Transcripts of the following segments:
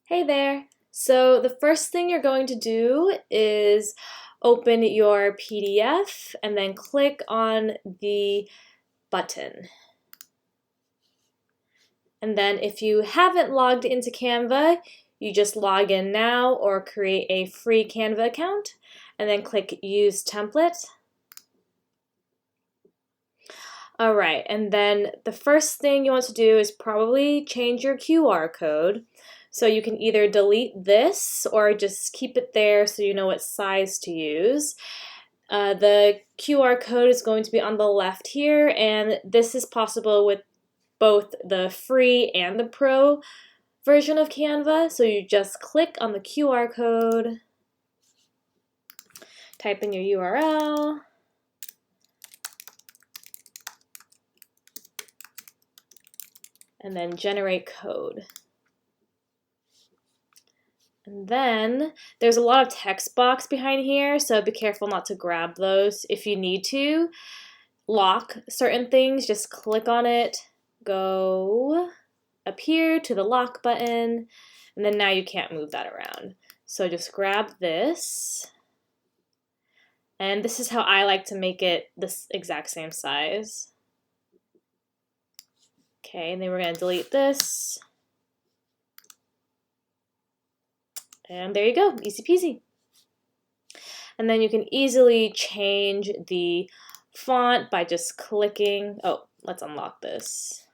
Hey there! So the first thing you're going to do is open your PDF and then click on the button. And then if you haven't logged into Canva, you just log in now or create a free Canva account and then click Use Template. Alright, and then the first thing you want to do is probably change your QR code. So you can either delete this or just keep it there so you know what size to use. The QR code is going to be on the left here, and this is possible with both the free and the pro version of Canva. So you just click on the QR code, type in your URL, and then generate code. And then there's a lot of text box behind here, so be careful not to grab those. If you need to lock certain things, just click on it, go up here to the lock button, and then now you can't move that around. So just grab this, and this is how I like to make it this exact same size. Okay, and then we're going to delete this. And there you go, easy peasy. And then you can easily change the font by just clicking, let's unlock this.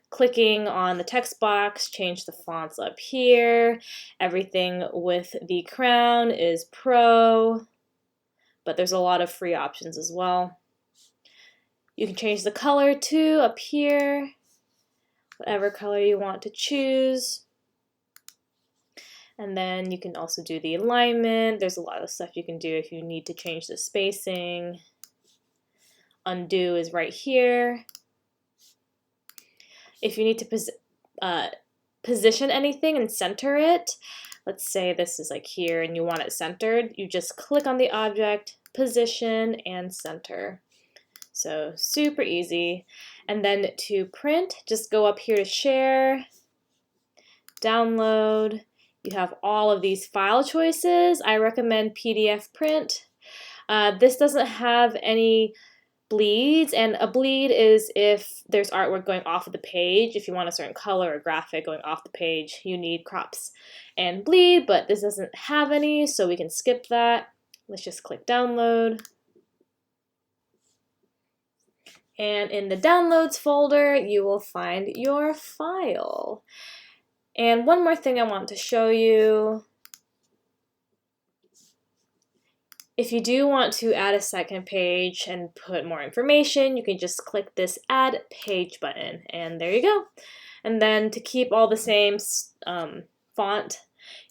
Clicking on the text box, change the fonts up here. Everything with the crown is pro, but there's a lot of free options as well. You can change the color too up here, whatever color you want to choose. And then you can also do the alignment. There's a lot of stuff you can do if you need to change the spacing. Undo is right here. If you need to position anything and center it, let's say this is like here and you want it centered, you just click on the object, position, and center. So super easy. And then to print, just go up here to share, download. You have all of these file choices. I recommend PDF print. This doesn't have any bleeds, and a bleed is if there's artwork going off of the page. If you want a certain color or graphic going off the page, you need crops and bleed, but this doesn't have any, so we can skip that. Let's just click download. And in the downloads folder, you will find your file. And one more thing I want to show you. If you do want to add a second page and put more information, you can just click this Add Page button, and there you go. And then to keep all the same font,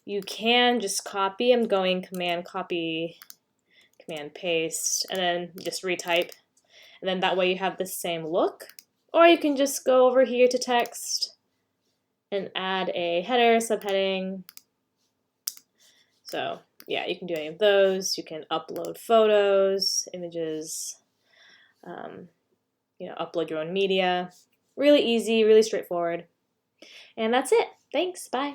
you can just copy. I'm going Command Copy, Command Paste, and then just retype. And then that way you have the same look. Or you can just go over here to text and add a header, subheading. So yeah, you can do any of those. You can upload photos, images, upload your own media. Really easy, really straightforward. And that's it. Thanks, bye.